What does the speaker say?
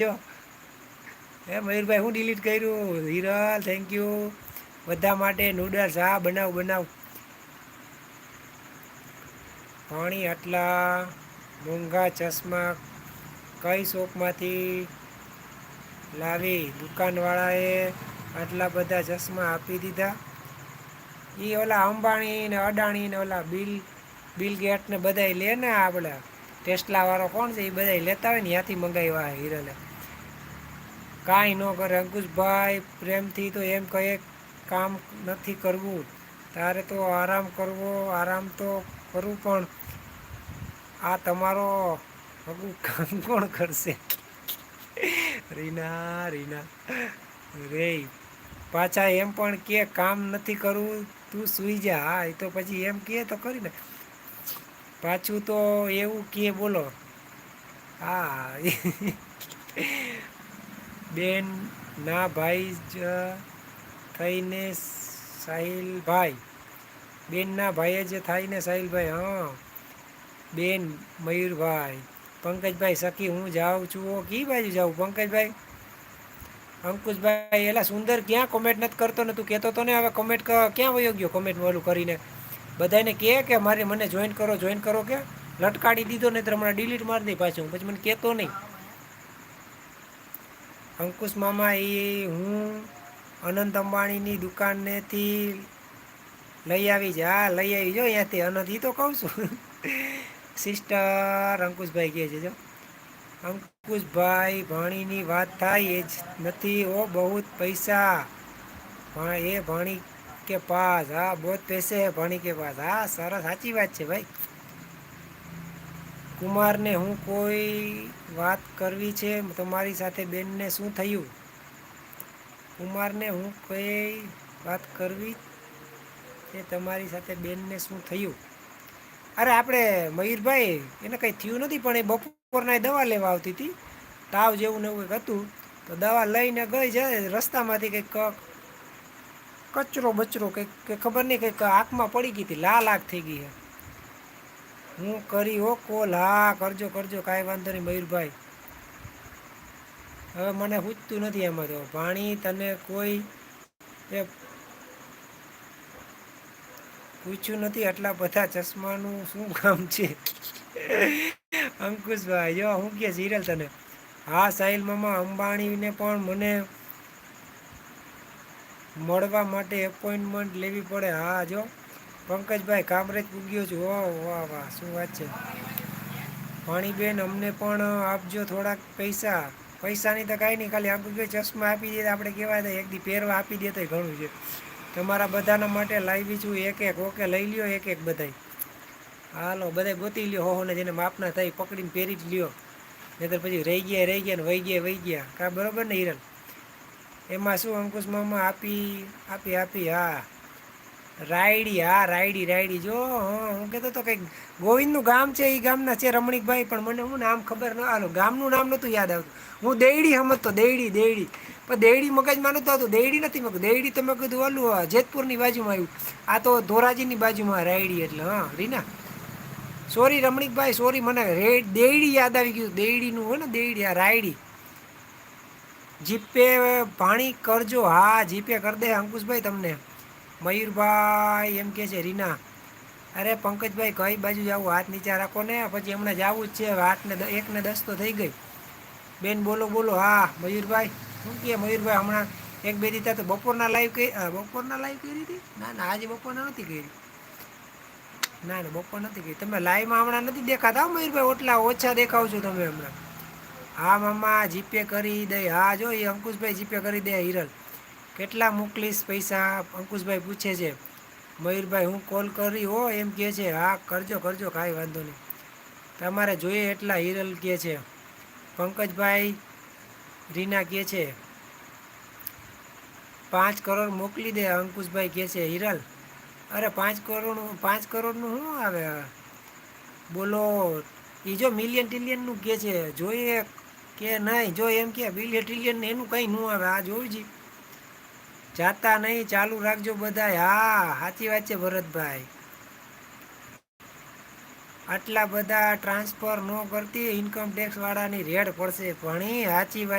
જો હે મયુરભાઈ હું ડિલીટ કર્યું હિરલ થેન્ક યુ બધા માટે નૂડલ્સ હા બનાવ બનાવ પાણી આટલા મોંઘા ચશ્મા કઈ શોપમાંથી લાવી દુકાનવાળાએ આટલા બધા ચશ્મા આપી દીધા એ ઓલા અંબાણી ને અડાણી ને ઓલા બિલ ગેટ ને બધા લે ને આપણે ટેસ્લા વાળો કોણ છે એ બધા લેતા હોય ને ત્યાંથી મંગાવ્યા હિરલે કાંઈ ન કરે અંકુશભાઈ પ્રેમથી તો એમ કહે કામ નથી કરવું તારે તો આરામ કરવો આરામ તો કરવું પણ આ તમારો હગું કામ કોણ કરશે રીના રીના રે પાછા એમ પણ કે કામ નથી કરવું તું સૂઈ જા હા એ તો પછી એમ કહે તો કરીને પાછું તો એવું કે બોલો હા બેન ના ભાઈ જ થઈને સાહિલભાઈ બેનના ભાઈ જ થાય ને સાહિલભાઈ હા બેન મયુરભાઈ પંકજભાઈ સખી હું જાઉં છું કી બાજુ જાઉં પંકજભાઈ અંકુશભાઈ એલા સુંદર ક્યાં કોમેન્ટ નથી કરતો ને તું કહેતો તો ને હવે કોમેન્ટ ક્યાં વયો ગયો કોમેન્ટ વાળું કરીને બધાને કહે કે મારે મને જોઈન કરો કે લટકાડી દીધો નહીં તો હમણાં ડિલીટ મારી દઈ પાછું પછી મને કહેતો નહીં અંકુશ મામા એ હું અનંત અંબાણીની દુકાનેથી લઈ આવી છે હા લઈ આવી જો અહીંયાથી અનંત એ તો કહું છું સિસ્ટર અંકુશભાઈ કહે છે જો અંકુશભાઈ ભાણીની વાત થાય એ જ નથી ઓ બહુ પૈસા એ ભાણી કે પાસ હા બહુ પૈસે હે ભાણી કે પાસ હા સરસ સાચી વાત છે ભાઈ કુમારને હું કોઈ વાત કરવી છે તમારી સાથે બેનને શું થયું કુમારને હું કોઈ વાત કરવી છે તમારી સાથે બેનને શું થયું અરે આપણે મયુરભાઈ એને કંઈ થયું નથી પણ એ બપોરના દવા લેવા આવતી હતી તાવ જેવું ને એવું કંઈક હતું તો દવા લઈને ગઈ છે રસ્તામાંથી કંઈક કચરો બચરો કંઈક ખબર નહીં કંઈક આંખમાં પડી ગઈ હતી લાલ આંખ થઈ ગઈ હું કરી હો કોલ હા કરજો કાંઈ વાંધો નહીં મયુરભાઈ હવે મને પૂછતું નથી એમાં તો ભાણી તને કોઈ એ પૂછ્યું નથી આટલા બધા ચશ્માનું શું કામ છે અંકુશભાઈ જો હું કે સિરિયલ તને હા સાહિલ મામા અંબાણીને પણ મને મળવા માટે એપોઇન્ટમેન્ટ લેવી પડે હા જો પંકજભાઈ કામરેજ પૂગ્યો છું વાહ વાહ વાહ શું વાત છે પાણીબેન અમને પણ આપજો થોડાક પૈસાની તો કાંઈ નહીં ખાલી અંકુશભાઈ ચશ્મા આપી દે આપણે કહેવાય તો એક દી પહેરવા આપી દે તો ઘણું છે તમારા બધાના માટે લાવી છું એક ઓકે લઈ લ્યો એક બધાય હાલો બધા ગોતી લ્યો હો ને જેને માપના થઈ પકડીને પહેરી જ લ્યો નહીતર પછી રહી ગયા ને વહી ગયા કાં બરોબર ને હિરલ એમાં શું અંકુશ મામા આપી હા રાયડી જો હા હું કહેતો તો કંઈક ગોવિંદનું ગામ છે એ ગામના છે રમણીકભાઈ પણ મને હું નામ ખબર ન હાલો ગામનું નામ નહોતું યાદ આવતું હું દેયડી સમજતો દેયડી પણ દેયડી મગજમાં નહોતું આવતું દેયડી નથી મેં દેયડી તો મેં કીધું ઓલું જેતપુરની બાજુમાં આવ્યું આ તો ધોરાજીની બાજુમાં રાયડી એટલે હા રીના સોરી રમણીકભાઈ સોરી મને દેયડી યાદ આવી ગયું દેયડીનું હોય ને દેયડી આ રાયડી જીપે પાણી કરજો હા જીપે કરી દે અંકુશભાઈ તમને મયુરભાઈ એમ કે છે રીના અરે પંકજભાઈ કઈ બાજુ જવું હાથ નીચે રાખો ને પછી હમણાં જવું જ છે 8:01:10 તો થઈ ગઈ બેન બોલો હા મયુરભાઈ શું કહે મયુરભાઈ હમણાં એક બે દીધા તો બપોરના લાઈવ કરી હતી ના આજે બપોરના નથી કરી ના બપોર નથી કરી તમે લાઈવમાં હમણાં નથી દેખાતા મયુરભાઈ ઓટલા ઓછા દેખાવ છો તમે હમણાં હા મામા જીપે કરી દે હા જો એ અંકુશભાઈ જીપે કરી દે હિરલ કેટલા મોકલીશ પૈસા અંકુશભાઈ પૂછે છે મયુરભાઈ હું કોલ કરી હો એમ કહે છે હા કરજો કાંઈ વાંધો નહીં તમારે જોઈએ એટલા હિરલ કહે છે પંકજભાઈ રીના કહે છે 5 કરોડ મોકલી દે અંકુશભાઈ કહે છે હિરલ અરે 5 કરોડનું શું આવે બોલો એ જો મિલિયન ટ્રિલિયનનું કહે છે જોઈએ કે નહીં જો એમ કે બિલિયન ટ્રિલિયન એનું કંઈ ન આવે આ જોયું છે જાતા નહીં ચાલુ રાખજો બધાય હા સાચી વાત છે ભરતભાઈ આટલા બધા ટ્રાન્સફર ન કરતી ઇન્કમ ટેક્સ વાળાની રેડ પડશે. ભણી સાચી વાત.